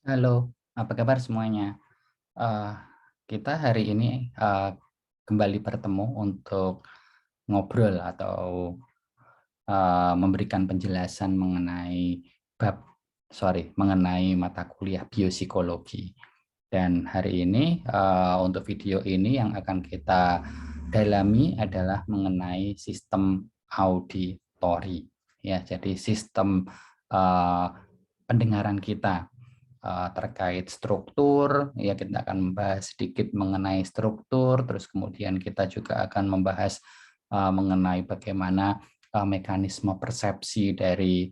Halo, apa kabar semuanya? Eh, kita hari ini kembali bertemu untuk ngobrol atau memberikan penjelasan mengenai mengenai mata kuliah biopsikologi. Dan hari ini untuk video ini yang akan kita dalami adalah mengenai sistem auditori. Ya, jadi sistem eh, pendengaran kita terkait struktur, ya kita akan membahas sedikit mengenai struktur, terus kemudian kita juga akan membahas mengenai bagaimana mekanisme persepsi dari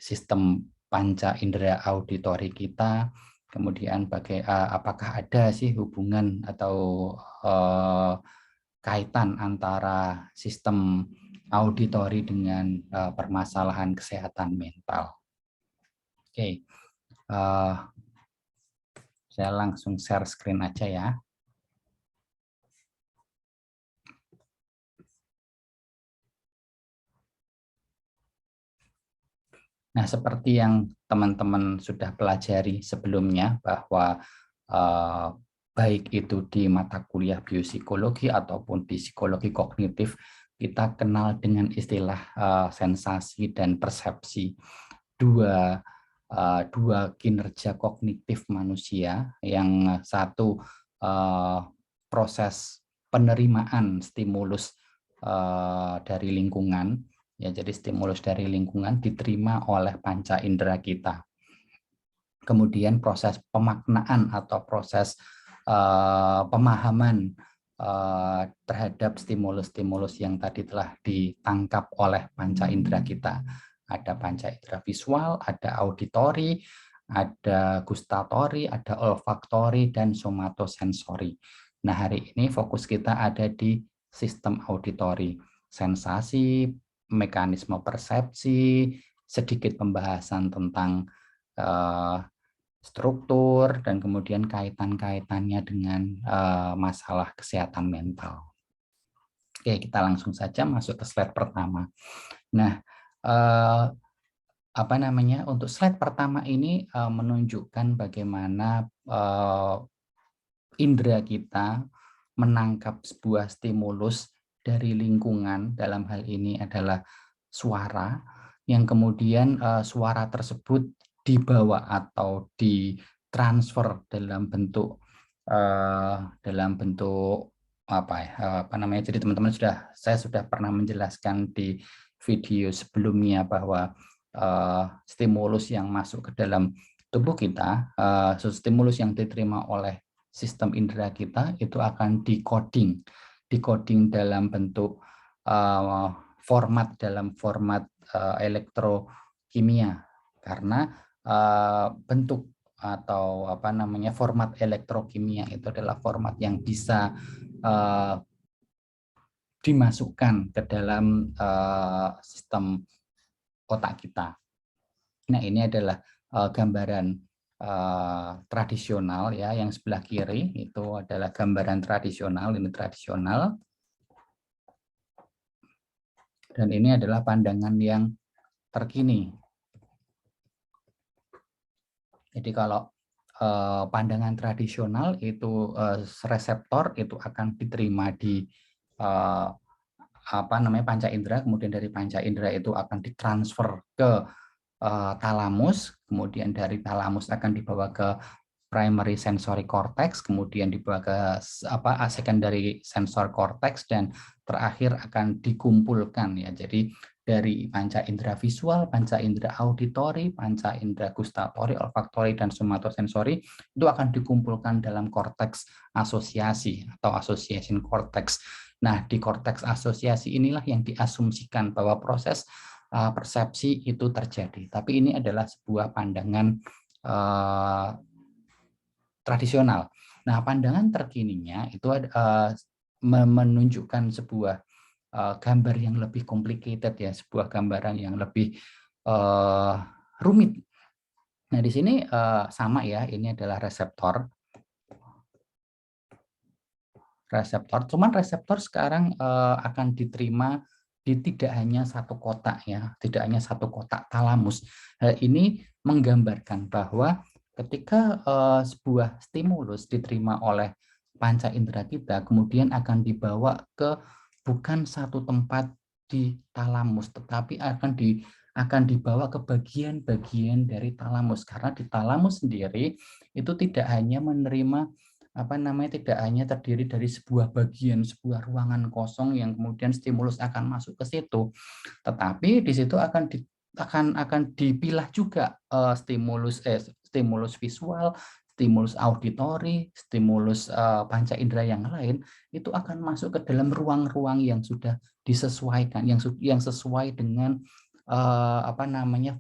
sistem panca indera auditori kita, kemudian apakah ada sih hubungan atau kaitan antara sistem auditori dengan permasalahan kesehatan mental. Oke. Saya langsung share screen aja ya. Nah, seperti yang teman-teman sudah pelajari sebelumnya bahwa baik itu di mata kuliah biopsikologi ataupun di psikologi kognitif, kita kenal dengan istilah sensasi dan persepsi. Dua kinerja kognitif manusia, yang satu proses penerimaan stimulus dari lingkungan, ya, jadi stimulus dari lingkungan diterima oleh panca indera kita. Kemudian proses pemaknaan atau proses pemahaman terhadap stimulus-stimulus yang tadi telah ditangkap oleh panca indera kita. Ada panca indera visual, ada auditori, ada gustatori, ada olfaktori, dan somatosensori. Nah, hari ini fokus kita ada di sistem auditori, sensasi, mekanisme persepsi, sedikit pembahasan tentang struktur, dan kemudian kaitan-kaitannya dengan masalah kesehatan mental. Oke, kita langsung saja masuk ke slide pertama. Nah, untuk slide pertama ini menunjukkan bagaimana indera kita menangkap sebuah stimulus dari lingkungan, dalam hal ini adalah suara, yang kemudian suara tersebut dibawa atau ditransfer dalam bentuk jadi teman-teman saya sudah pernah menjelaskan di video sebelumnya bahwa stimulus yang masuk ke dalam tubuh kita, stimulus yang diterima oleh sistem indera kita itu akan decoding dalam bentuk dalam format elektrokimia, karena bentuk atau format elektrokimia itu adalah format yang bisa dimasukkan ke dalam sistem otak kita. Nah, ini adalah gambaran tradisional, ya, yang sebelah kiri itu adalah gambaran tradisional, ini tradisional, dan ini adalah pandangan yang terkini. Jadi kalau pandangan tradisional itu reseptor itu akan diterima di panca indera, kemudian dari panca indera itu akan ditransfer ke talamus, kemudian dari talamus akan dibawa ke primary sensory cortex, kemudian dibawa ke secondary sensor cortex, dan terakhir akan dikumpulkan, ya. Jadi dari panca indera visual, panca indera auditori, panca indera gustatori, olfaktori, dan somatosensori itu akan dikumpulkan dalam korteks asosiasi atau association cortex. Nah, di korteks asosiasi inilah yang diasumsikan bahwa proses persepsi itu terjadi. Tapi ini adalah sebuah pandangan tradisional. Nah, pandangan terkininya itu menunjukkan sebuah gambar yang lebih complicated, ya, sebuah gambaran yang lebih rumit. Nah, di sini sama, ya, ini adalah reseptor. Cuman reseptor sekarang akan diterima tidak hanya satu kotak, ya, tidak hanya satu kotak talamus. Hal ini menggambarkan bahwa ketika sebuah stimulus diterima oleh panca indera kita, kemudian akan dibawa ke bukan satu tempat di talamus, tetapi akan dibawa ke bagian-bagian dari talamus, karena di talamus sendiri itu tidak hanya menerima tidak hanya terdiri dari sebuah bagian, sebuah ruangan kosong yang kemudian stimulus akan masuk ke situ, tetapi di situ akan dipilah juga stimulus visual, stimulus auditori, stimulus panca indera yang lain itu akan masuk ke dalam ruang-ruang yang sudah disesuaikan, yang sesuai dengan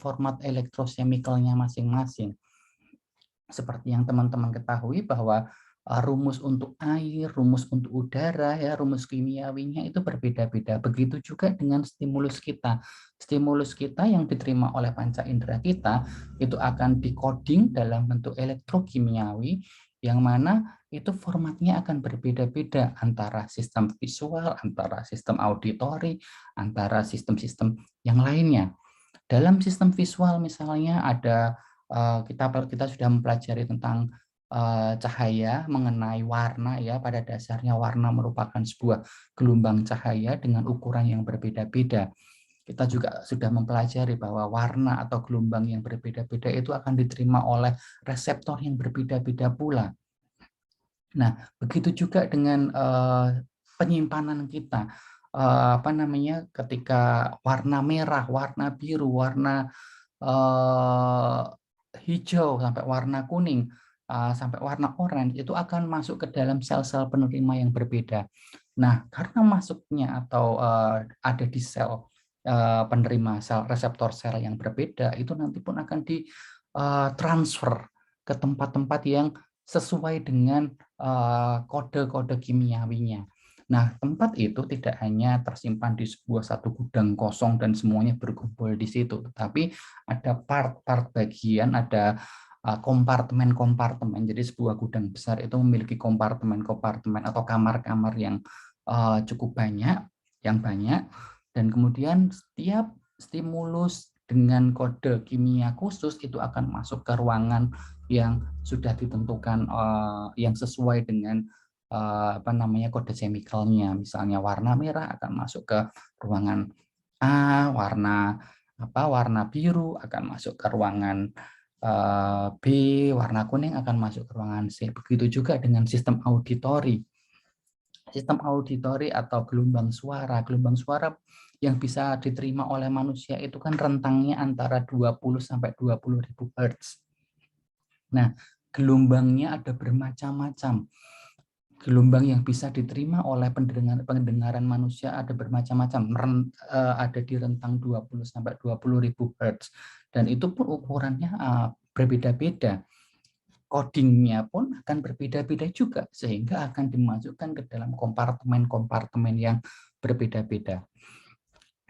format elektrochemicalnya masing-masing. Seperti yang teman-teman ketahui bahwa rumus untuk air, rumus untuk udara, ya rumus kimiawinya itu berbeda-beda. Begitu juga dengan stimulus kita. Stimulus kita yang diterima oleh panca indera kita itu akan dikoding dalam bentuk elektrokimiawi, yang mana itu formatnya akan berbeda-beda antara sistem visual, antara sistem auditori, antara sistem-sistem yang lainnya. Dalam sistem visual misalnya ada kita sudah mempelajari tentang cahaya, mengenai warna, ya pada dasarnya warna merupakan sebuah gelombang cahaya dengan ukuran yang berbeda-beda. Kita juga sudah mempelajari bahwa warna atau gelombang yang berbeda-beda itu akan diterima oleh reseptor yang berbeda-beda pula. Nah, begitu juga dengan penyimpanan kita. Ketika warna merah, warna biru, warna hijau sampai warna kuning, sampai warna oranye itu akan masuk ke dalam sel-sel penerima yang berbeda. Nah, karena masuknya atau ada di sel penerima sel reseptor sel yang berbeda, itu nanti pun akan ditransfer ke tempat-tempat yang sesuai dengan kode-kode kimiawinya. Nah, tempat itu tidak hanya tersimpan di sebuah satu gudang kosong dan semuanya berkumpul di situ, tetapi ada part-part bagian, ada kompartemen-kompartemen. Jadi sebuah gudang besar itu memiliki kompartemen-kompartemen atau kamar-kamar yang cukup banyak, dan kemudian setiap stimulus dengan kode kimia khusus itu akan masuk ke ruangan yang sudah ditentukan, yang sesuai dengan kode chemicalnya. Misalnya warna merah akan masuk ke ruangan A, warna biru akan masuk ke ruangan B, warna kuning akan masuk ke ruangan C. Begitu juga dengan sistem auditori. Sistem auditori atau gelombang suara yang bisa diterima oleh manusia itu kan rentangnya antara 20 sampai 20.000 Hz. Nah, gelombangnya ada bermacam-macam. Gelombang yang bisa diterima oleh pendengaran manusia ada bermacam-macam, ada di rentang 20 sampai 20.000 Hz, dan itu pun ukurannya berbeda-beda. Codingnya pun akan berbeda-beda juga, sehingga akan dimasukkan ke dalam kompartemen-kompartemen yang berbeda-beda.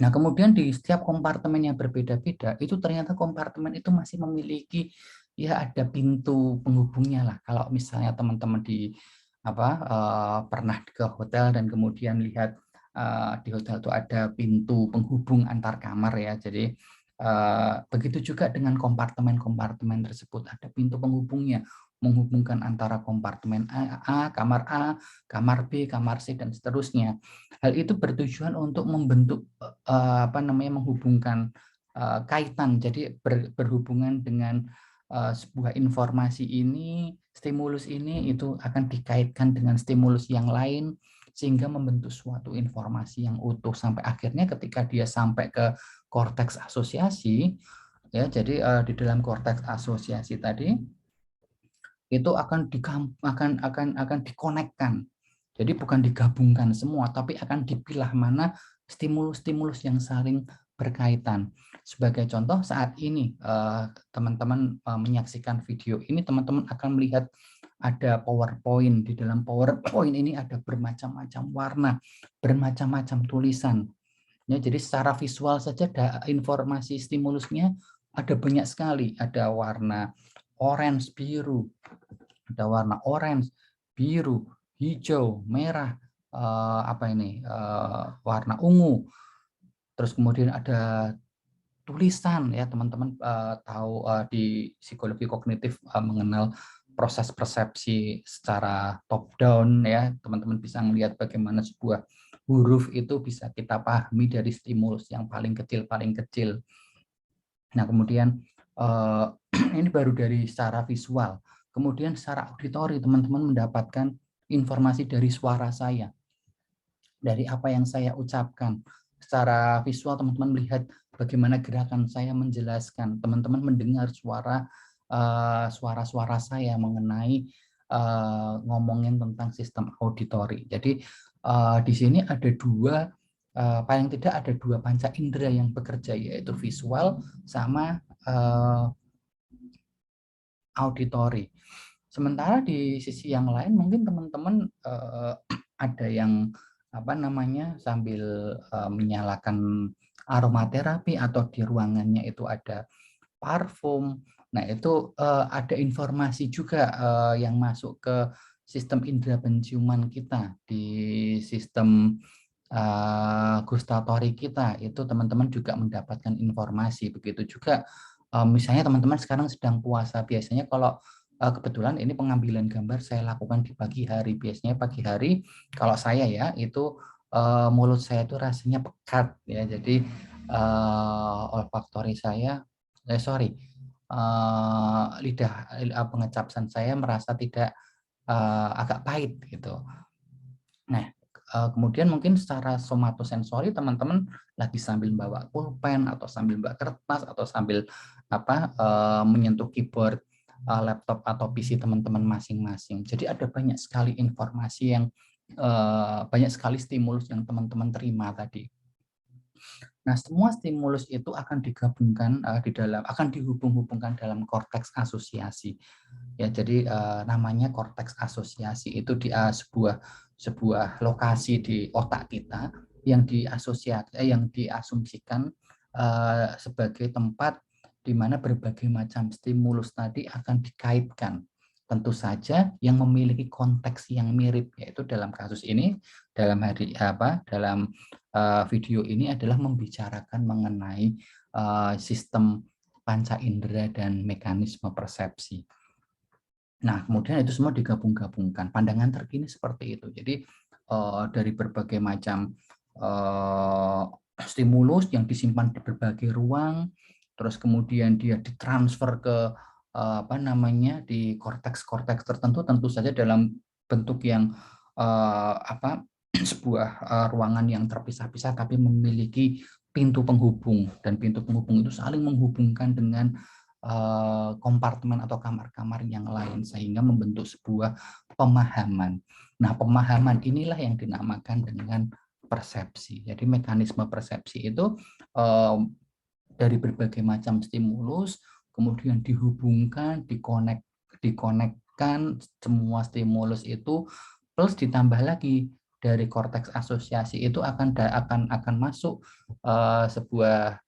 Nah, kemudian di setiap kompartemen yang berbeda-beda, itu ternyata kompartemen itu masih memiliki, ya ada pintu penghubungnya lah. Kalau misalnya teman-teman pernah ke hotel dan kemudian lihat di hotel itu ada pintu penghubung antar kamar, ya. Jadi begitu juga dengan kompartemen-kompartemen tersebut, ada pintu penghubungnya, menghubungkan antara kompartemen kamar A, kamar B, kamar C, dan seterusnya. Hal itu bertujuan untuk membentuk menghubungkan kaitan, jadi berhubungan dengan sebuah informasi ini, stimulus ini itu akan dikaitkan dengan stimulus yang lain sehingga membentuk suatu informasi yang utuh sampai akhirnya ketika dia sampai ke korteks asosiasi, ya. Jadi di dalam korteks asosiasi tadi itu akan dikonekkan. Jadi bukan digabungkan semua, tapi akan dipilah mana stimulus-stimulus yang saling berkaitan. Sebagai contoh, saat ini teman-teman menyaksikan video ini, teman-teman akan melihat ada PowerPoint. Di dalam PowerPoint ini ada bermacam-macam warna, bermacam-macam tulisan. Ya, jadi secara visual saja ada informasi stimulusnya ada banyak sekali. Ada warna orange, biru, ada warna orange, biru, hijau, merah, warna ungu. Terus kemudian ada tulisan ya teman-teman tahu di psikologi kognitif mengenal proses persepsi secara top down ya, teman-teman bisa melihat bagaimana sebuah huruf itu bisa kita pahami dari stimulus yang paling kecil. Nah, kemudian ini baru dari secara visual. Kemudian secara auditori teman-teman mendapatkan informasi dari suara saya, dari apa yang saya ucapkan. Secara visual teman-teman melihat bagaimana gerakan saya menjelaskan, teman-teman mendengar suara-suara saya mengenai ngomongin tentang sistem auditori. Jadi di sini ada paling tidak ada dua panca indera yang bekerja, yaitu visual sama auditori. Sementara di sisi yang lain mungkin teman-teman ada yang sambil menyalakan aromaterapi atau di ruangannya itu ada parfum. Nah, itu ada informasi juga yang masuk ke sistem indera penciuman kita, di sistem gustatori kita. Itu teman-teman juga mendapatkan informasi. Begitu juga misalnya teman-teman sekarang sedang puasa, biasanya kalau kebetulan ini pengambilan gambar saya lakukan di pagi hari. Biasanya pagi hari kalau saya ya itu mulut saya itu rasanya pekat ya. Jadi olfaktori saya lidah pengecapsan saya merasa tidak agak pahit gitu. Nah, kemudian mungkin secara somatosensori teman-teman lagi sambil bawa pulpen atau sambil bawa kertas atau sambil menyentuh keyboard laptop atau PC teman-teman masing-masing. Jadi ada banyak sekali informasi yang banyak sekali stimulus yang teman-teman terima tadi. Nah, semua stimulus itu akan digabungkan akan dihubung-hubungkan dalam korteks asosiasi. Ya, jadi namanya korteks asosiasi itu di sebuah lokasi di otak kita yang diasumsikan sebagai tempat di mana berbagai macam stimulus tadi akan dikaitkan. Tentu saja yang memiliki konteks yang mirip, yaitu dalam kasus ini dalam video ini adalah membicarakan mengenai sistem panca indera dan mekanisme persepsi. Nah, kemudian itu semua digabung-gabungkan. Pandangan terkini seperti itu. Jadi dari berbagai macam stimulus yang disimpan di berbagai ruang, terus kemudian dia ditransfer ke di korteks-korteks tertentu, tentu saja dalam bentuk yang sebuah ruangan yang terpisah-pisah tapi memiliki pintu penghubung, dan pintu penghubung itu saling menghubungkan dengan kompartemen atau kamar-kamar yang lain sehingga membentuk sebuah pemahaman. Nah, pemahaman inilah yang dinamakan dengan persepsi. Jadi mekanisme persepsi itu dari berbagai macam stimulus kemudian dihubungkan, dikonekkan semua stimulus itu, plus ditambah lagi dari korteks asosiasi itu akan masuk sebuah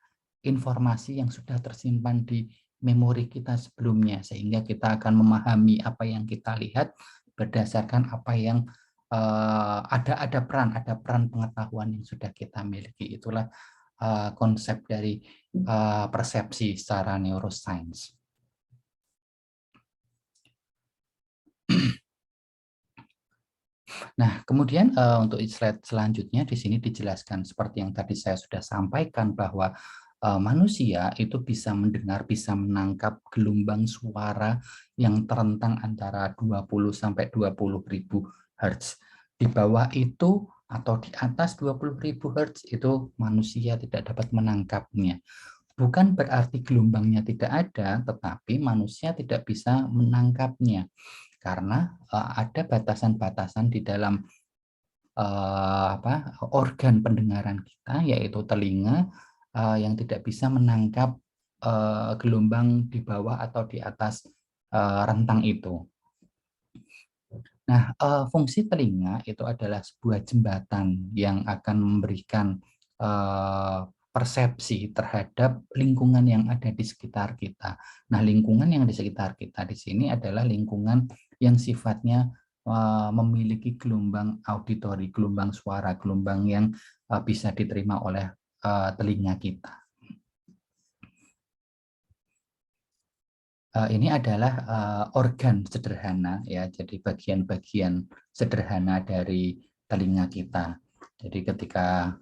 informasi yang sudah tersimpan di memori kita sebelumnya, sehingga kita akan memahami apa yang kita lihat berdasarkan apa yang ada peran pengetahuan yang sudah kita miliki. Itulah konsep dari persepsi secara neuroscience. Nah, kemudian untuk slide selanjutnya di sini dijelaskan seperti yang tadi saya sudah sampaikan bahwa manusia itu bisa mendengar, bisa menangkap gelombang suara yang terentang antara 20 sampai 20.000 Hz. Di bawah itu atau di atas 20.000 Hz itu manusia tidak dapat menangkapnya. Bukan berarti gelombangnya tidak ada, tetapi manusia tidak bisa menangkapnya. Karena ada batasan-batasan di dalam organ pendengaran kita, yaitu telinga, yang tidak bisa menangkap gelombang di bawah atau di atas rentang itu. Nah, fungsi telinga itu adalah sebuah jembatan yang akan memberikan persepsi terhadap lingkungan yang ada di sekitar kita. Nah, lingkungan yang di sekitar kita di sini adalah lingkungan yang sifatnya memiliki gelombang auditori, gelombang suara, gelombang yang bisa diterima oleh telinga kita. Ini adalah organ sederhana ya, jadi bagian-bagian sederhana dari telinga kita. Jadi ketika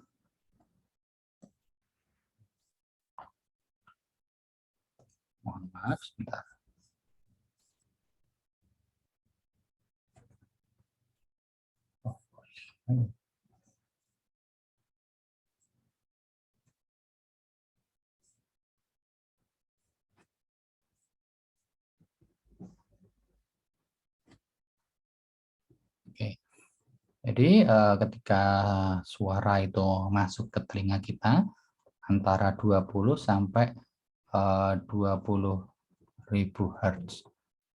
mohon maaf sebentar. Oh, oke. Jadi ketika suara itu masuk ke telinga kita antara 20 sampai 20.000 Hz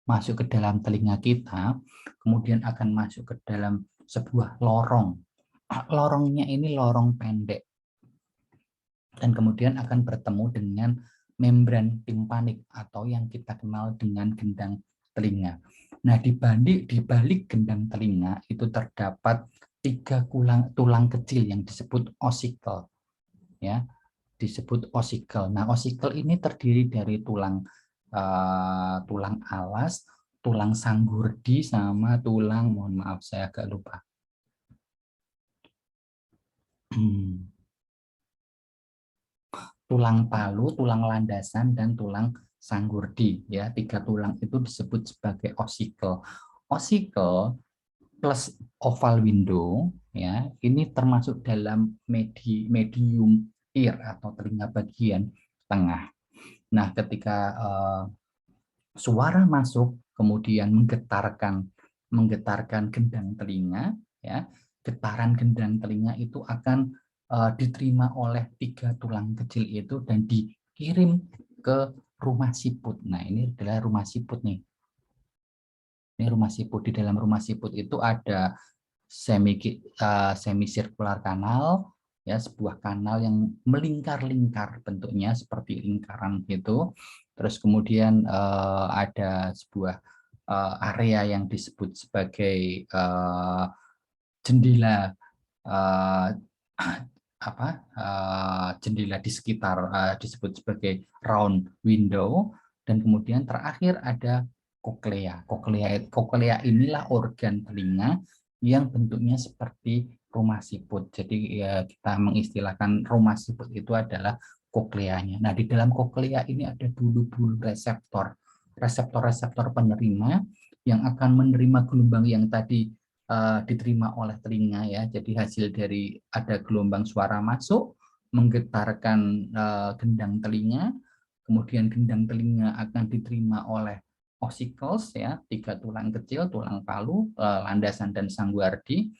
masuk ke dalam telinga kita, kemudian akan masuk ke dalam sebuah lorong. Lorongnya ini lorong pendek dan kemudian akan bertemu dengan membran timpanik atau yang kita kenal dengan gendang telinga. Nah, di balik gendang telinga itu terdapat 3 tulang kecil yang disebut osikel, ya, disebut osikel. Nah, osikel ini terdiri dari tulang alas, tulang sanggurdi, sama tulang, mohon maaf saya agak lupa. Tulang palu, tulang landasan, dan tulang sanggurdi. Ya, 3 tulang itu disebut sebagai osikel. Osikel plus oval window, ya, ini termasuk dalam medium ear atau telinga bagian tengah. Nah, ketika suara masuk, kemudian menggetarkan gendang telinga, ya, getaran gendang telinga itu akan diterima oleh 3 tulang kecil itu dan dikirim ke rumah siput. Nah, ini adalah rumah siput nih. Ini rumah siput. Di dalam rumah siput itu ada semi sirkular kanal, ya, sebuah kanal yang melingkar-lingkar bentuknya seperti lingkaran gitu. Terus kemudian ada sebuah area yang disebut sebagai jendela, uh, apa jendela di sekitar, disebut sebagai round window, dan kemudian terakhir ada koklea. Koklea inilah organ telinga yang bentuknya seperti rumah siput. Jadi ya, kita mengistilahkan rumah siput itu adalah kokleanya. Nah, di dalam koklea ini ada bulu-bulu reseptor penerima yang akan menerima gelombang yang tadi diterima oleh telinga, ya. Jadi hasil dari ada gelombang suara masuk menggetarkan gendang telinga, kemudian gendang telinga akan diterima oleh ossicles, ya, 3 tulang kecil, tulang palu, landasan, dan sanggurdi,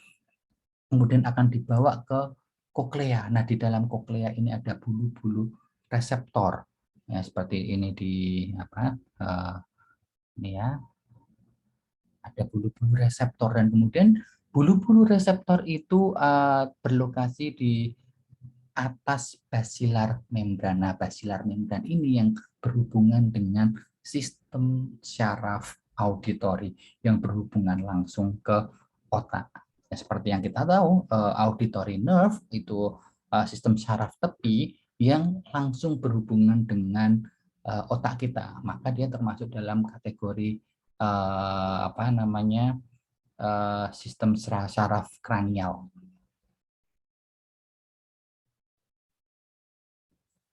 kemudian akan dibawa ke koklea. Nah, di dalam koklea ini ada bulu-bulu reseptor, ya, seperti ini di apa ini ya, ada bulu-bulu reseptor, dan kemudian bulu-bulu reseptor itu berlokasi di atas basilar membran. Nah, basilar membran ini yang berhubungan dengan sistem syaraf auditori yang berhubungan langsung ke otak. Ya, seperti yang kita tahu, auditory nerve itu sistem syaraf tepi yang langsung berhubungan dengan otak kita. Maka dia termasuk dalam kategori apa namanya, sistem syaraf kranial.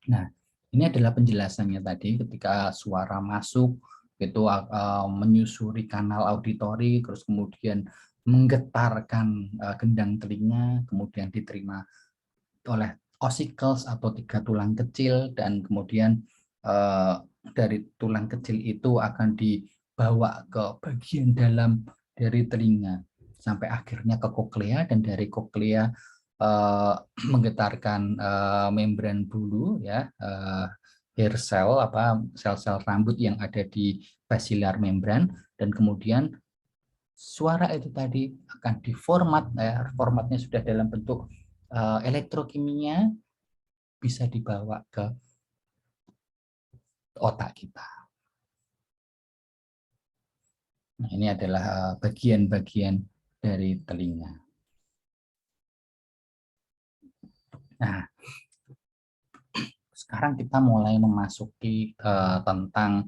Nah, ini adalah penjelasannya tadi ketika suara masuk itu menyusuri kanal auditori, terus kemudian menggetarkan gendang telinga, kemudian diterima oleh ossicles atau 3 tulang kecil, dan kemudian dari tulang kecil itu akan dibawa ke bagian dalam dari telinga sampai akhirnya ke koklea, dan dari koklea menggetarkan membran bulu, ya, hair cell, apa, sel-sel rambut yang ada di basilar membran, dan kemudian suara itu tadi akan diformat, formatnya sudah dalam bentuk elektrokimia, bisa dibawa ke otak kita. Nah, ini adalah bagian-bagian dari telinga. Nah, sekarang kita mulai memasuki tentang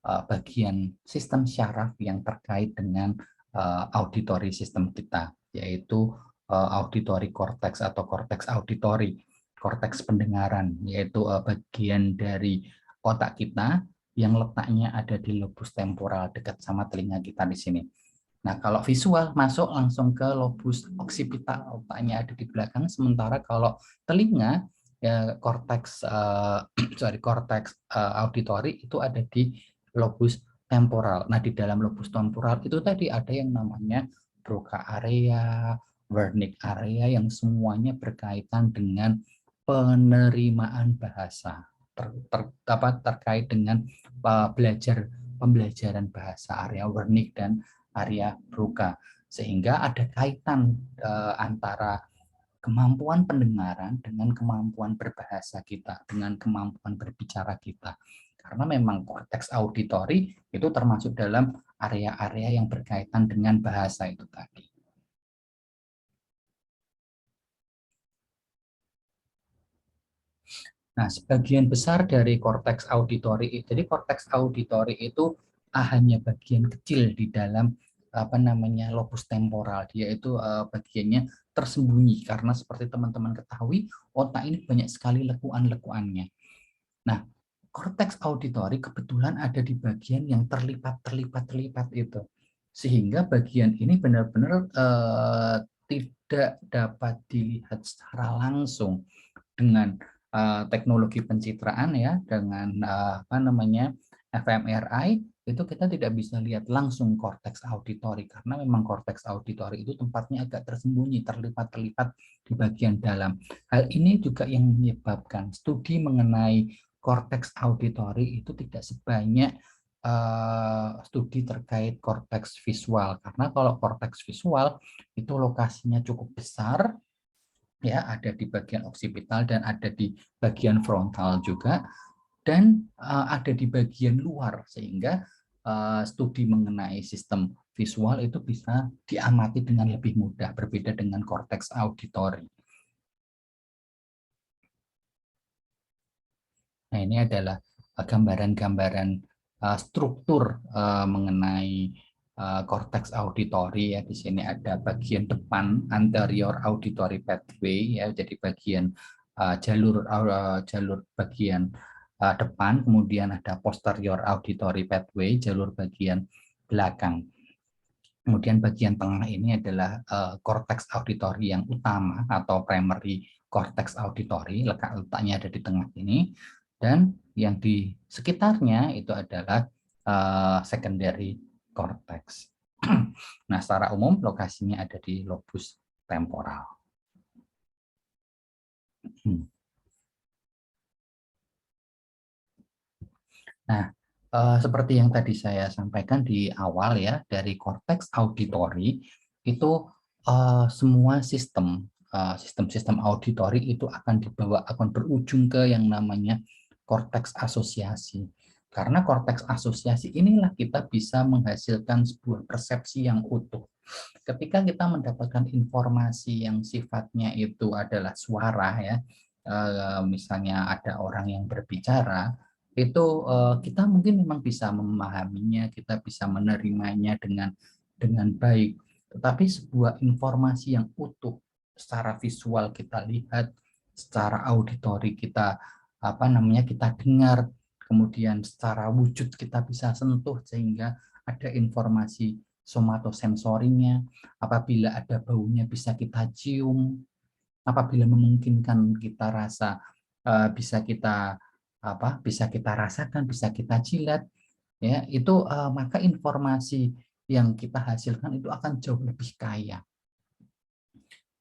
bagian sistem syaraf yang terkait dengan auditory sistem kita, yaitu auditory cortex atau cortex auditory, korteks pendengaran, yaitu bagian dari otak kita yang letaknya ada di lobus temporal dekat sama telinga kita di sini. Nah, kalau visual masuk langsung ke lobus occipital, otaknya ada di belakang, sementara kalau telinga ya korteks korteks auditory itu ada di lobus temporal. Nah, di dalam lobus temporal itu tadi ada yang namanya Broca area, Wernicke area yang semuanya berkaitan dengan penerimaan bahasa, terkait dengan pembelajaran bahasa, area Wernicke dan area Broca, sehingga ada kaitan antara kemampuan pendengaran dengan kemampuan berbahasa kita, dengan kemampuan berbicara kita. Karena memang korteks auditori itu termasuk dalam area-area yang berkaitan dengan bahasa itu tadi. Nah, sebagian besar dari korteks auditori, jadi korteks auditori itu hanya bagian kecil di dalam lobus temporal. Dia itu bagiannya tersembunyi karena seperti teman-teman ketahui, otak ini banyak sekali lekuan-lekuannya. Nah, korteks auditori kebetulan ada di bagian yang terlipat itu, sehingga bagian ini benar-benar tidak dapat dilihat secara langsung dengan teknologi pencitraan ya, dengan fMRI itu kita tidak bisa lihat langsung korteks auditori karena memang korteks auditori itu tempatnya agak tersembunyi, terlipat-terlipat di bagian dalam. Hal ini juga yang menyebabkan studi mengenai korteks auditori itu tidak sebanyak studi terkait korteks visual, karena kalau korteks visual itu lokasinya cukup besar ya, ada di bagian oksipital dan ada di bagian frontal juga, dan ada di bagian luar, sehingga studi mengenai sistem visual itu bisa diamati dengan lebih mudah, berbeda dengan korteks auditori. Nah, ini adalah gambaran-gambaran struktur mengenai korteks auditori ya. Di sini ada bagian depan anterior auditory pathway ya, jadi bagian jalur bagian depan, kemudian ada posterior auditory pathway, jalur bagian belakang. Kemudian bagian tengah ini adalah korteks auditori yang utama atau primary cortex auditori, letaknya ada di tengah ini, dan yang di sekitarnya itu adalah secondary cortex. Nah, secara umum lokasinya ada di lobus temporal. Nah, seperti yang tadi saya sampaikan di awal ya, dari korteks auditori itu semua sistem auditori itu akan berujung ke yang namanya korteks asosiasi. Karena korteks asosiasi inilah kita bisa menghasilkan sebuah persepsi yang utuh. Ketika kita mendapatkan informasi yang sifatnya itu adalah suara ya, misalnya ada orang yang berbicara, itu kita mungkin memang bisa memahaminya, kita bisa menerimanya dengan baik. Tetapi sebuah informasi yang utuh secara visual kita lihat, secara auditori kita kita dengar, kemudian secara wujud kita bisa sentuh sehingga ada informasi somatosensorinya, apabila ada baunya bisa kita cium, apabila memungkinkan kita rasa bisa kita rasakan, bisa kita jilat ya, itu maka informasi yang kita hasilkan itu akan jauh lebih kaya.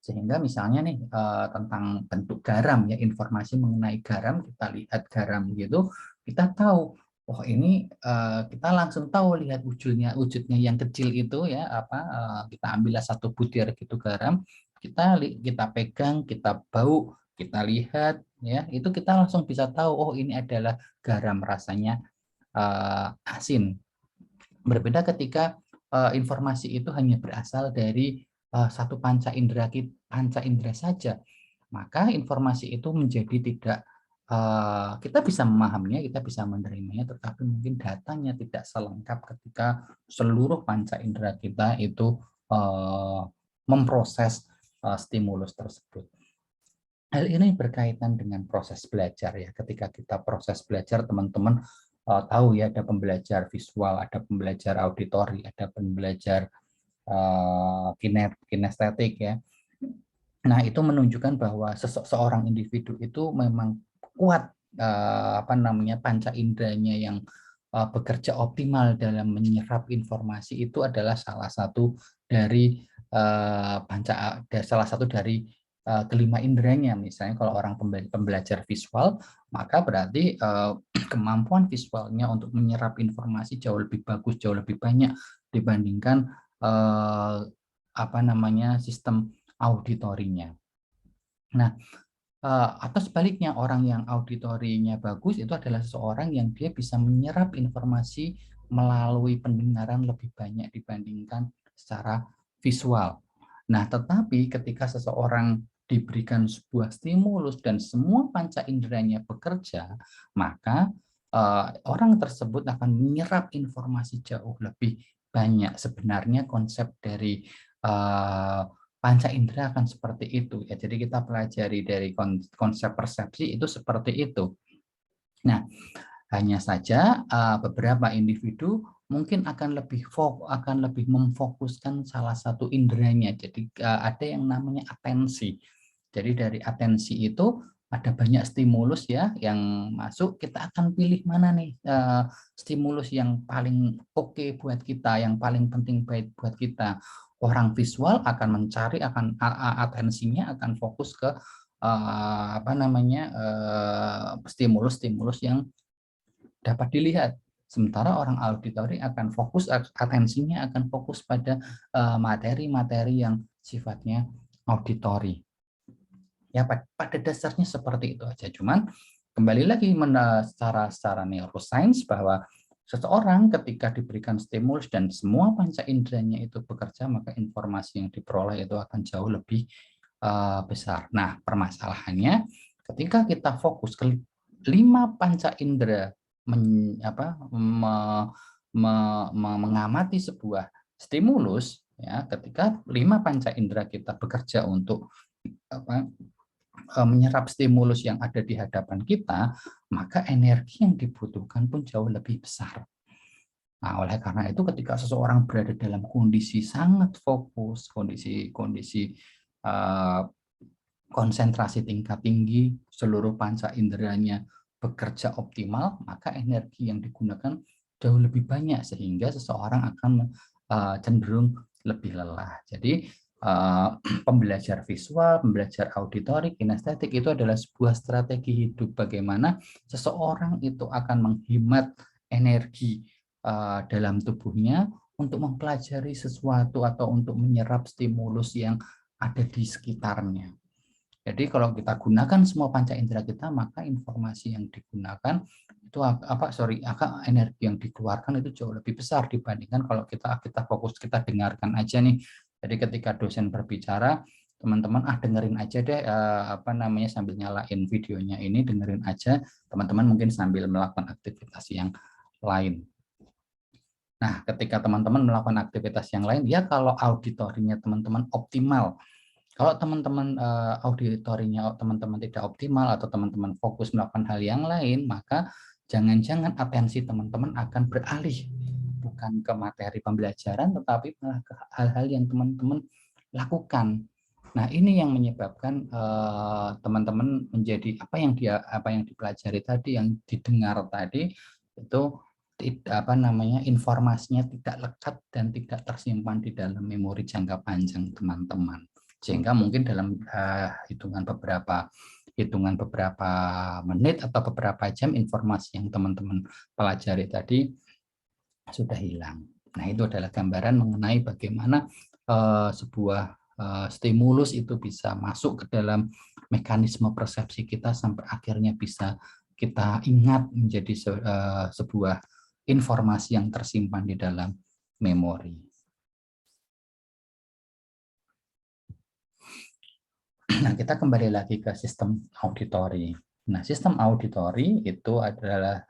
Sehingga misalnya nih tentang bentuk garam ya, informasi mengenai garam, kita lihat garam gitu, kita tahu oh ini kita langsung tahu lihat wujudnya yang kecil itu ya, kita ambil satu butir gitu garam, kita pegang, kita bau, kita lihat ya, itu kita langsung bisa tahu oh ini adalah garam, rasanya asin. Berbeda ketika informasi itu hanya berasal dari satu panca indera saja, maka informasi itu menjadi tidak kita bisa memahaminya, kita bisa menerimanya, tetapi mungkin datanya tidak selengkap ketika seluruh panca indera kita itu memproses stimulus tersebut. Hal ini berkaitan dengan proses belajar ya. Ketika kita proses belajar, teman-teman tahu ya, ada pembelajar visual, ada pembelajar auditori, ada pembelajar kinestetik ya. Nah, itu menunjukkan bahwa seseorang individu itu memang kuat panca inderanya yang bekerja optimal dalam menyerap informasi. Itu adalah salah satu dari kelima inderanya. Misalnya kalau orang pembelajar visual, maka berarti kemampuan visualnya untuk menyerap informasi jauh lebih bagus, jauh lebih banyak dibandingkan sistem auditorinya. Nah, atau sebaliknya, orang yang auditorinya bagus itu adalah seseorang yang dia bisa menyerap informasi melalui pendengaran lebih banyak dibandingkan secara visual. Nah, tetapi ketika seseorang diberikan sebuah stimulus dan semua panca inderanya bekerja, maka orang tersebut akan menyerap informasi jauh lebih banyak. Sebenarnya konsep dari panca indera akan seperti itu ya. Jadi kita pelajari dari konsep persepsi itu seperti itu. Nah, hanya saja beberapa individu mungkin akan lebih memfokuskan salah satu inderanya. Jadi ada yang namanya atensi. Jadi dari atensi itu ada banyak stimulus ya yang masuk, kita akan pilih mana nih stimulus yang paling oke buat kita, yang paling penting buat kita. Orang visual akan mencari, atensinya akan fokus ke stimulus-stimulus yang dapat dilihat. Sementara orang auditori akan fokus, atensinya akan fokus pada materi-materi yang sifatnya auditori. Ya, pada dasarnya seperti itu aja. Cuman kembali lagi secara neuroscience bahwa seseorang ketika diberikan stimulus dan semua panca inderanya itu bekerja, maka informasi yang diperoleh itu akan jauh lebih besar. Nah, permasalahannya ketika kita fokus ke 5 panca indera mengamati sebuah stimulus ya, ketika 5 panca indera kita bekerja untuk menyerap stimulus yang ada di hadapan kita, maka energi yang dibutuhkan pun jauh lebih besar. Nah, oleh karena itu ketika seseorang berada dalam kondisi sangat fokus, kondisi konsentrasi tingkat tinggi, seluruh panca inderanya bekerja optimal, maka energi yang digunakan jauh lebih banyak sehingga seseorang akan cenderung lebih lelah. Jadi pembelajar visual, pembelajar auditori, kinestetik itu adalah sebuah strategi hidup bagaimana seseorang itu akan menghemat energi dalam tubuhnya untuk mempelajari sesuatu atau untuk menyerap stimulus yang ada di sekitarnya. Jadi kalau kita gunakan semua panca indera kita, maka informasi yang digunakan itu energi yang dikeluarkan itu jauh lebih besar dibandingkan kalau kita fokus, kita dengarkan aja nih. Jadi ketika dosen berbicara, teman-teman dengerin aja deh sambil nyalain videonya ini, dengerin aja, teman-teman mungkin sambil melakukan aktivitas yang lain. Nah, ketika teman-teman melakukan aktivitas yang lain, ya kalau auditorinya teman-teman optimal. Kalau teman-teman auditorinya teman-teman tidak optimal atau teman-teman fokus melakukan hal yang lain, maka jangan-jangan atensi teman-teman akan beralih bukan ke materi pembelajaran, tetapi malah ke hal-hal yang teman-teman lakukan. Nah, ini yang menyebabkan teman-teman menjadi apa yang dipelajari tadi, yang didengar tadi itu informasinya tidak lekat dan tidak tersimpan di dalam memori jangka panjang teman-teman, sehingga mungkin dalam hitungan beberapa menit atau beberapa jam informasi yang teman-teman pelajari tadi sudah hilang. Nah, itu adalah gambaran mengenai bagaimana sebuah stimulus itu bisa masuk ke dalam mekanisme persepsi kita sampai akhirnya bisa kita ingat menjadi sebuah informasi yang tersimpan di dalam memori. Nah, kita kembali lagi ke sistem auditori. Nah, sistem auditori itu adalah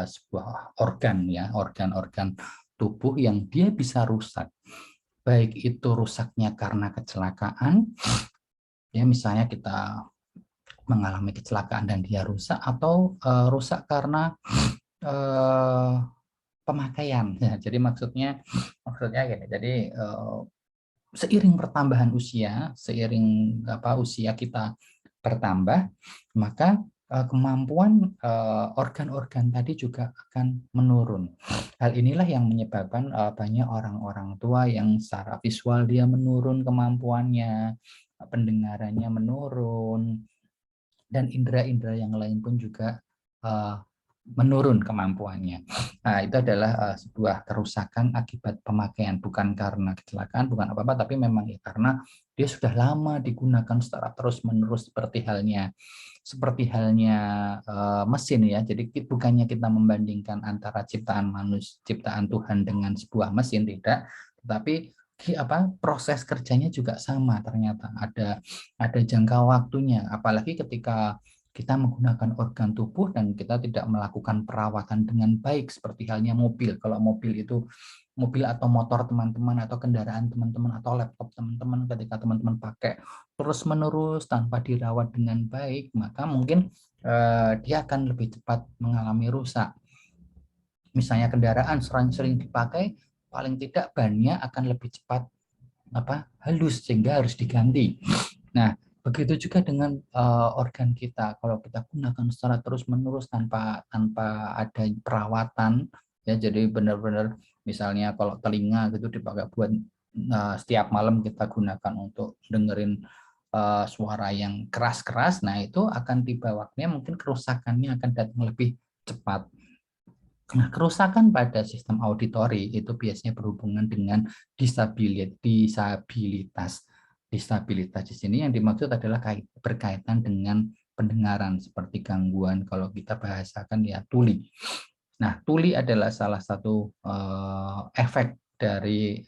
sebuah organ ya, organ-organ tubuh yang dia bisa rusak. Baik itu rusaknya karena kecelakaan, ya misalnya kita mengalami kecelakaan dan dia rusak, atau rusak karena eh, pemakaian. Ya, jadi maksudnya gini. Jadi seiring pertambahan usia, seiring usia kita bertambah, maka kemampuan organ-organ tadi juga akan menurun. Hal inilah yang menyebabkan banyak orang-orang tua yang secara visual dia menurun kemampuannya, pendengarannya menurun, dan indera-indera yang lain pun juga uh, menurun kemampuannya. Nah, itu adalah sebuah kerusakan akibat pemakaian, bukan karena kecelakaan, bukan apa-apa, tapi memang ya karena dia sudah lama digunakan secara terus-menerus seperti halnya mesin ya. Jadi bukannya kita membandingkan antara ciptaan Tuhan dengan sebuah mesin, tidak, tetapi proses kerjanya juga sama, ternyata ada jangka waktunya, apalagi ketika kita menggunakan organ tubuh dan kita tidak melakukan perawatan dengan baik, seperti halnya mobil. Kalau mobil atau motor teman-teman, atau kendaraan teman-teman, atau laptop teman-teman, ketika teman-teman pakai terus-menerus tanpa dirawat dengan baik, maka mungkin dia akan lebih cepat mengalami rusak. Misalnya kendaraan sering dipakai, paling tidak bannya akan lebih cepat halus, sehingga harus diganti. Nah, begitu juga dengan organ kita. Kalau kita gunakan secara terus-menerus tanpa ada perawatan, ya, jadi benar-benar misalnya kalau telinga gitu dipakai buat setiap malam kita gunakan untuk dengerin suara yang keras-keras, nah itu akan tiba waktunya mungkin kerusakannya akan datang lebih cepat. Nah, kerusakan pada sistem auditori itu biasanya berhubungan dengan disabilitas. Disabilitas di sini yang dimaksud adalah berkaitan dengan pendengaran, seperti gangguan kalau kita bahasakan ya tuli. Nah, tuli adalah salah satu efek dari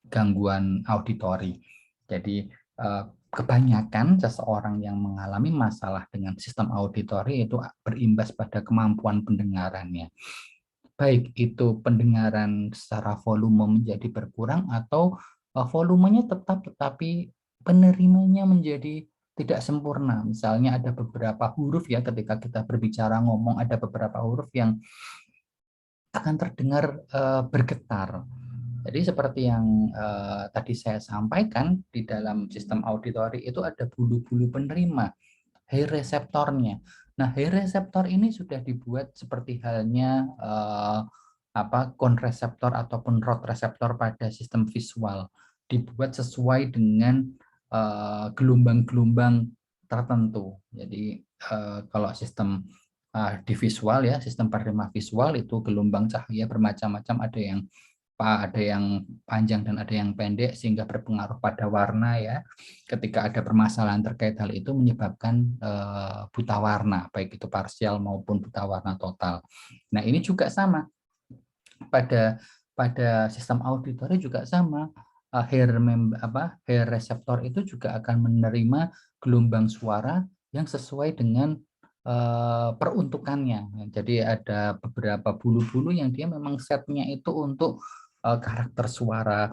gangguan auditori. Jadi kebanyakan seseorang yang mengalami masalah dengan sistem auditori itu berimbas pada kemampuan pendengarannya. Baik itu pendengaran secara volume menjadi berkurang, atau volumenya tetap tetapi penerimanya menjadi tidak sempurna. Misalnya ada beberapa huruf ya, ketika kita berbicara ngomong ada beberapa huruf yang akan terdengar bergetar. Jadi seperti yang tadi saya sampaikan, di dalam sistem auditori itu ada bulu-bulu penerima, hair reseptornya. Nah, hair reseptor ini sudah dibuat seperti halnya cone reseptor ataupun rod reseptor pada sistem visual, dibuat sesuai dengan gelombang-gelombang tertentu. Jadi kalau sistem di visual ya, sistem penerima visual itu gelombang cahaya bermacam-macam, ada yang panjang dan ada yang pendek, sehingga berpengaruh pada warna ya. Ketika ada permasalahan terkait hal itu menyebabkan buta warna, baik itu parsial maupun buta warna total. Nah, ini juga sama pada sistem auditori juga sama. Hair reseptor itu juga akan menerima gelombang suara yang sesuai dengan peruntukannya. Jadi ada beberapa bulu-bulu yang dia memang setnya itu untuk karakter suara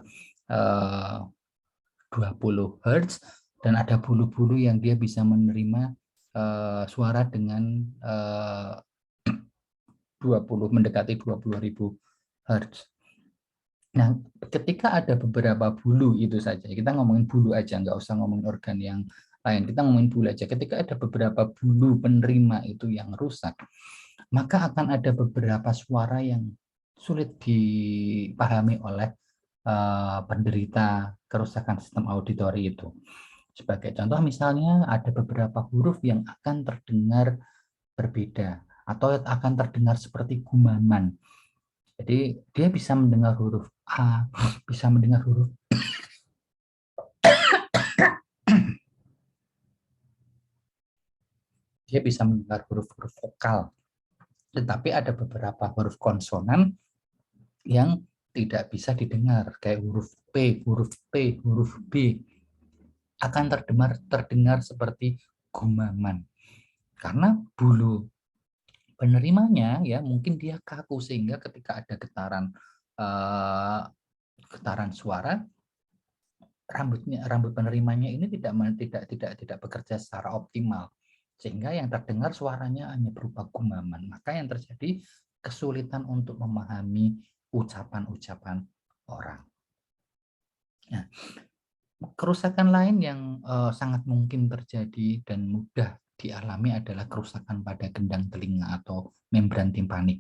20 Hz, dan ada bulu-bulu yang dia bisa menerima suara dengan 20 ribu Hz. Nah, ketika ada beberapa bulu itu saja, kita ngomongin bulu aja, nggak usah ngomongin organ yang lain, kita ngomongin bulu aja. Ketika ada beberapa bulu penerima itu yang rusak, maka akan ada beberapa suara yang sulit dipahami oleh penderita kerusakan sistem auditori itu. Sebagai contoh misalnya ada beberapa huruf yang akan terdengar berbeda atau akan terdengar seperti gumaman. Jadi dia bisa mendengar huruf A, bisa mendengar huruf dia bisa mendengar huruf-huruf vokal. Tetapi ada beberapa huruf konsonan yang tidak bisa didengar, kayak huruf P, huruf T, huruf B akan terdengar seperti gumaman. Karena bulu penerimanya ya mungkin dia kaku sehingga ketika ada getaran suara, rambut penerimanya ini tidak bekerja secara optimal, sehingga yang terdengar suaranya hanya berupa gumaman. Maka yang terjadi kesulitan untuk memahami ucapan-ucapan orang. Nah, kerusakan lain yang sangat mungkin terjadi dan mudah dialami adalah kerusakan pada gendang telinga atau membran timpanik.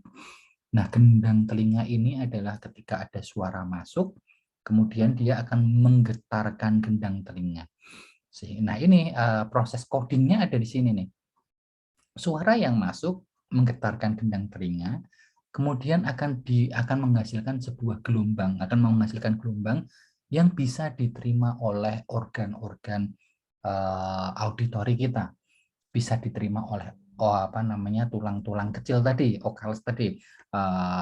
Nah, gendang telinga ini adalah ketika ada suara masuk, kemudian dia akan menggetarkan gendang telinga. Nah, ini proses codingnya ada di sini nih. Suara yang masuk menggetarkan gendang telinga, kemudian akan menghasilkan sebuah gelombang, yang bisa diterima oleh organ-organ auditori kita, bisa diterima oleh tulang-tulang kecil tadi, okales tadi,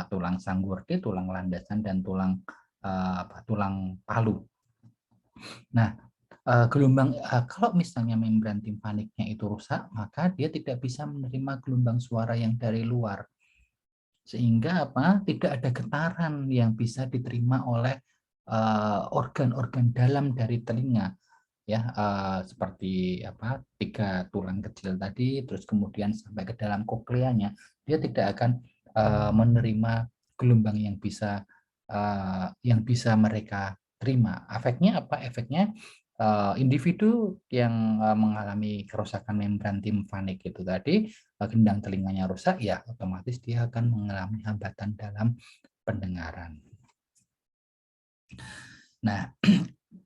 tulang sanggurdi, tulang landasan, dan tulang palu. Nah, kalau misalnya membran timpaniknya itu rusak, maka dia tidak bisa menerima gelombang suara yang dari luar, sehingga tidak ada getaran yang bisa diterima oleh organ-organ dalam dari telinga, ya, seperti 3 tulang kecil tadi, terus kemudian sampai ke dalam kokleanya, dia tidak akan menerima gelombang yang bisa mereka terima. Efeknya apa? Efeknya individu yang mengalami kerusakan membran timpanik itu tadi, gendang telinganya rusak, ya otomatis dia akan mengalami hambatan dalam pendengaran. Nah,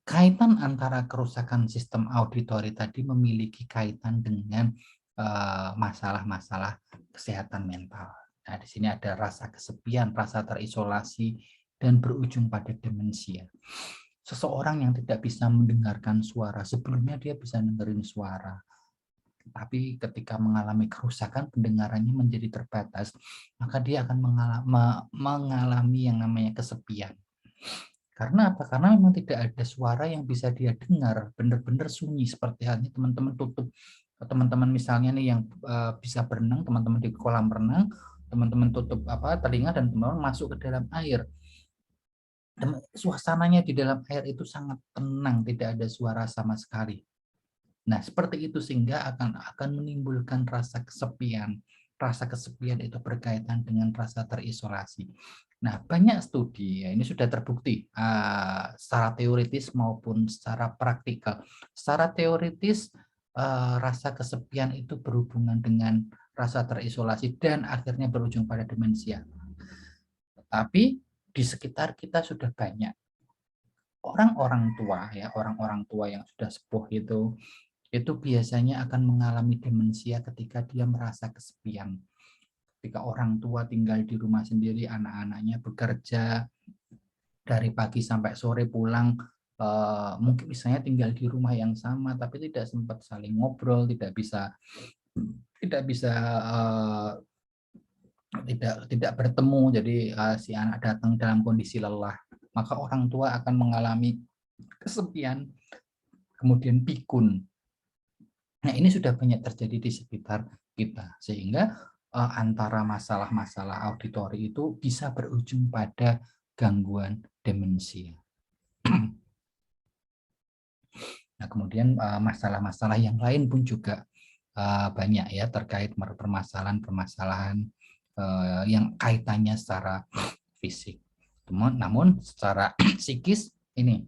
kaitan antara kerusakan sistem auditori tadi memiliki kaitan dengan masalah-masalah kesehatan mental. Nah, di sini ada rasa kesepian, rasa terisolasi, dan berujung pada demensia. Seseorang yang tidak bisa mendengarkan suara, sebelumnya dia bisa dengerin suara, tapi ketika mengalami kerusakan pendengarannya menjadi terbatas, maka dia akan mengalami yang namanya kesepian. Karena apa? Karena memang tidak ada suara yang bisa dia dengar, benar-benar sunyi, seperti halnya teman-teman misalnya nih yang bisa berenang, teman-teman di kolam renang, teman-teman tutup telinga dan teman-teman masuk ke dalam air. Suasananya di dalam air itu sangat tenang, tidak ada suara sama sekali. Nah, seperti itu sehingga akan menimbulkan rasa kesepian. Rasa kesepian itu berkaitan dengan rasa terisolasi. Nah, banyak studi, ya, ini sudah terbukti secara teoritis maupun secara praktikal. Secara teoritis, rasa kesepian itu berhubungan dengan rasa terisolasi dan akhirnya berujung pada demensia. Tapi di sekitar kita sudah banyak orang-orang tua, ya, orang-orang tua yang sudah sepuh itu biasanya akan mengalami demensia ketika dia merasa kesepian. Ketika orang tua tinggal di rumah sendiri, anak-anaknya bekerja dari pagi sampai sore, pulang mungkin misalnya tinggal di rumah yang sama tapi tidak sempat saling ngobrol, tidak bisa tidak bertemu, jadi si anak datang dalam kondisi lelah, maka orang tua akan mengalami kesepian, kemudian pikun. Nah, ini sudah banyak terjadi di sekitar kita, sehingga antara masalah-masalah auditori itu bisa berujung pada gangguan demensia. Nah, kemudian masalah-masalah yang lain pun juga banyak, ya, terkait permasalahan-permasalahan yang kaitannya secara fisik. Namun secara psikis ini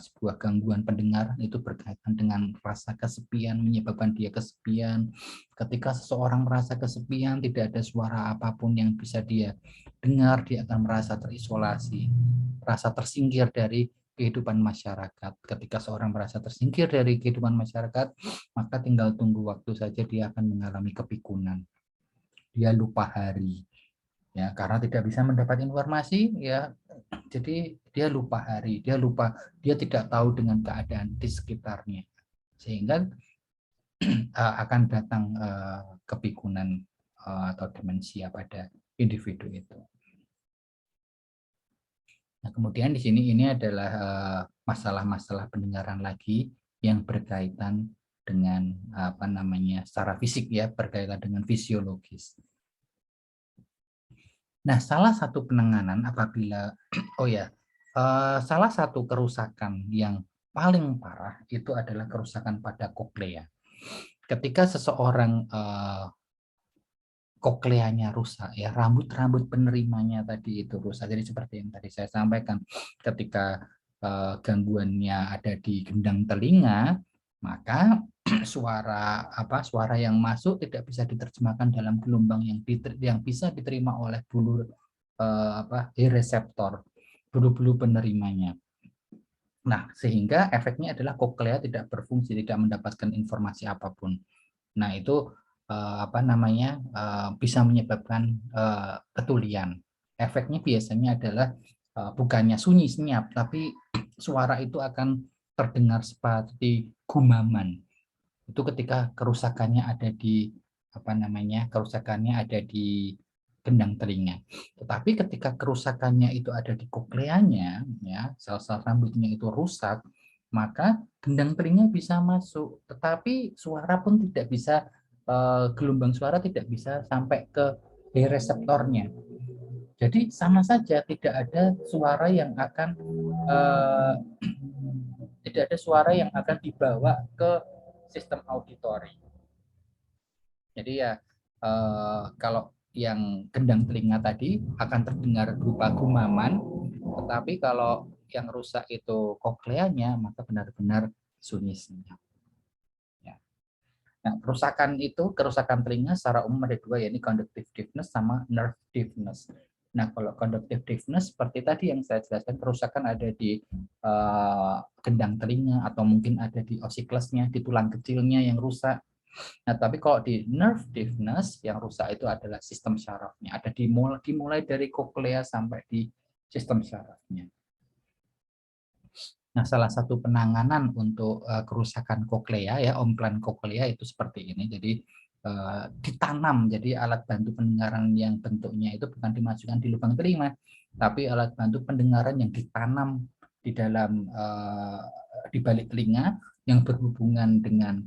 sebuah gangguan pendengaran itu berkaitan dengan rasa kesepian, menyebabkan dia kesepian. Ketika seseorang merasa kesepian, tidak ada suara apapun yang bisa dia dengar, dia akan merasa terisolasi, rasa tersingkir dari kehidupan masyarakat. Ketika seorang merasa tersingkir dari kehidupan masyarakat, maka tinggal tunggu waktu saja dia akan mengalami kepikunan. Dia lupa hari, ya, karena tidak bisa mendapat informasi, ya, jadi dia lupa hari, dia tidak tahu dengan keadaan di sekitarnya, sehingga akan datang kepikunan atau demensia pada individu itu. Nah, kemudian di sini ini adalah masalah-masalah pendengaran lagi yang berkaitan dengan apa namanya secara fisik ya, berkaitan dengan fisiologis. Nah, salah satu penanganan apabila oh ya, salah satu kerusakan yang paling parah itu adalah kerusakan pada koklea. Ketika seseorang kokleanya rusak ya, rambut-rambut penerimanya tadi itu rusak. Jadi seperti yang tadi saya sampaikan, ketika gangguannya ada di gendang telinga, maka suara yang masuk tidak bisa diterjemahkan dalam gelombang yang bisa diterima oleh bulu hair reseptor, bulu-bulu penerimanya. Nah, sehingga efeknya adalah koklea tidak berfungsi, tidak mendapatkan informasi apapun. Nah, itu bisa menyebabkan ketulian. Efeknya biasanya adalah bukannya sunyi senyap, tapi suara itu akan terdengar seperti gumaman. Itu ketika kerusakannya ada di gendang telinga. Tetapi ketika kerusakannya itu ada di kokleanya, ya, sel-sel rambutnya itu rusak, maka gendang telinga bisa masuk, tetapi suara pun tidak bisa, gelombang suara tidak bisa sampai ke reseptornya. Jadi sama saja tidak ada suara yang akan dibawa ke sistem auditori. Jadi ya kalau yang gendang telinga tadi akan terdengar berupa gumaman, tetapi kalau yang rusak itu kokleanya, maka benar-benar sunyi senyap. Ya. Nah, kerusakan telinga secara umum ada dua, yaitu conductive deafness sama nerve deafness. Nah, kalau conductive deafness seperti tadi yang saya jelaskan, kerusakan ada di gendang telinga atau mungkin ada di ossiculus-nya, di tulang kecilnya yang rusak. Nah, tapi kalau di nerve deafness yang rusak itu adalah sistem syarafnya. Ada dimulai dari koklea sampai di sistem syarafnya. Nah, salah satu penanganan untuk kerusakan koklea ya, omplan koklea itu seperti ini. Jadi ditanam, jadi alat bantu pendengaran yang bentuknya itu bukan dimasukkan di lubang telinga, tapi alat bantu pendengaran yang ditanam di dalam di balik telinga yang berhubungan dengan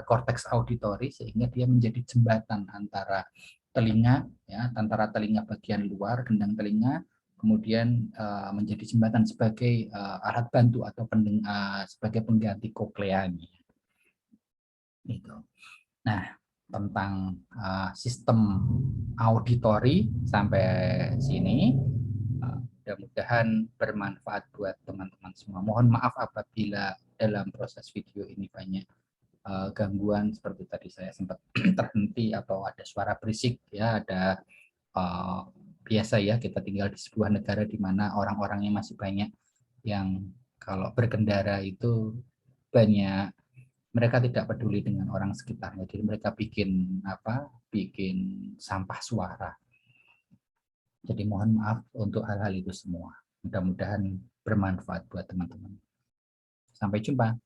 korteks auditori, sehingga dia menjadi jembatan antara telinga ya, antara telinga bagian luar gendang telinga, kemudian menjadi jembatan sebagai alat bantu atau sebagai pengganti kokleanya. Gitu. Nah, tentang sistem auditori sampai sini, mudah-mudahan bermanfaat buat teman-teman semua. Mohon maaf apabila dalam proses video ini banyak gangguan seperti tadi saya sempat terhenti atau ada suara berisik ya, ada biasa ya, kita tinggal di sebuah negara di mana orang-orangnya masih banyak yang kalau berkendara itu mereka tidak peduli dengan orang sekitarnya, jadi mereka bikin sampah suara. Jadi mohon maaf untuk hal-hal itu semua. Mudah-mudahan bermanfaat buat teman-teman. Sampai jumpa.